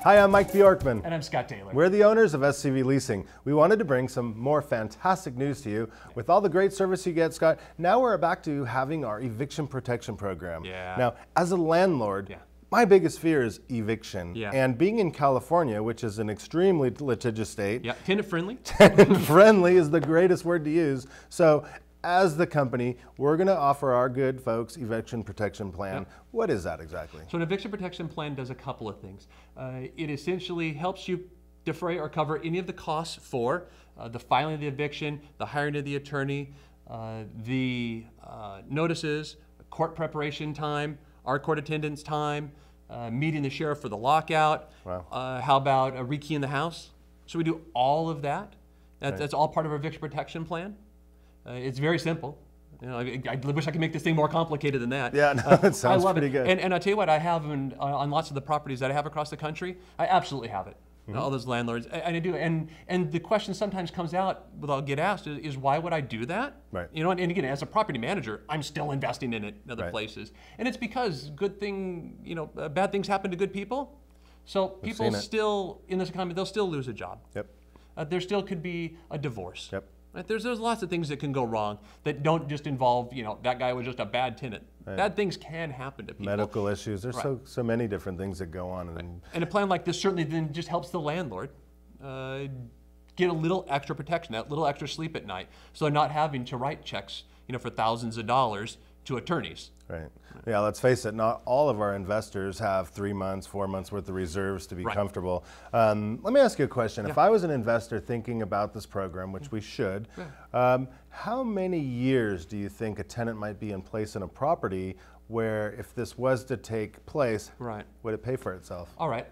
Hi, I'm Mike Bjorkman. And I'm Scott Taylor. We're the owners of SCV Leasing. We wanted to bring some more fantastic news to you. With all the great service you get, Scott, now we're back to having our eviction protection program. Yeah. Now, as a landlord, my biggest fear is eviction. Yeah. And being in California, which is an extremely litigious state. Yeah, tenant friendly. Tenant friendly is the greatest word to use. So, as the company, we're going to offer our good folks eviction protection plan. Yep. What is that exactly? So an eviction protection plan does a couple of things. It essentially helps you defray or cover any of the costs for the filing of the eviction, the hiring of the attorney, the notices, court preparation time, our court attendance time, meeting the sheriff for the lockout. Wow. How about rekeying the house? So we do all of that. That's all part of our eviction protection plan. It's very simple. You know, I wish I could make this thing more complicated than that. Yeah, no, it sounds I love pretty it. good. And I'll tell you what, I have on lots of the properties that I have across the country, I absolutely have it. All those landlords, and I do. And the question sometimes comes out, what I'll get asked is why would I do that? Right. You know, and again, as a property manager, I'm still investing in it in other places. And it's because bad things happen to good people. So people still, in this economy, they'll still lose a job. Yep. There still could be a divorce. Yep. Right? There's lots of things that can go wrong that don't just involve, that guy was just a bad tenant. Right. Bad things can happen to people. Medical issues. There's so many different things that go on. And a plan like this certainly then just helps the landlord get a little extra protection, that little extra sleep at night, so they're not having to write checks, for thousands of dollars to attorneys. Right. Yeah, let's face it, not all of our investors have 3 months, 4 months worth of reserves to be comfortable. Let me ask you a question. If I was an investor thinking about this program, which we should, how many years do you think a tenant might be in place in a property where if this was to take place, would it pay for itself? All right.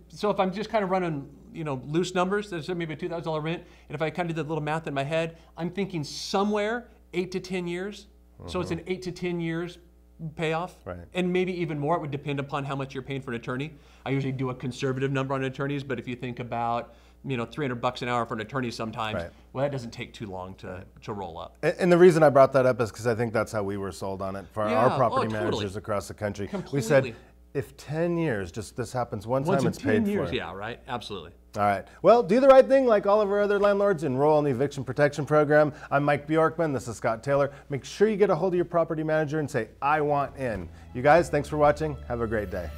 So if I'm just kind of running, loose numbers, there's maybe a $2,000 rent, and if I kind of did a little math in my head, I'm thinking somewhere 8 to 10 years. So it's an 8 to 10 years payoff, and maybe even more. It would depend upon how much you're paying for an attorney. I usually do a conservative number on attorneys, but if you think about $300 an hour for an attorney sometimes, well, that doesn't take too long to roll up. And the reason I brought that up is because I think that's how we were sold on it for our property managers across the country. Completely. We said, if 10 years, just this happens one time, it's paid for. 10 years, yeah, right, absolutely. All right. Well, do the right thing like all of our other landlords. Enroll in the Eviction Protection Program. I'm Mike Bjorkman. This is Scott Taylor. Make sure you get a hold of your property manager and say, I want in. You guys, thanks for watching. Have a great day.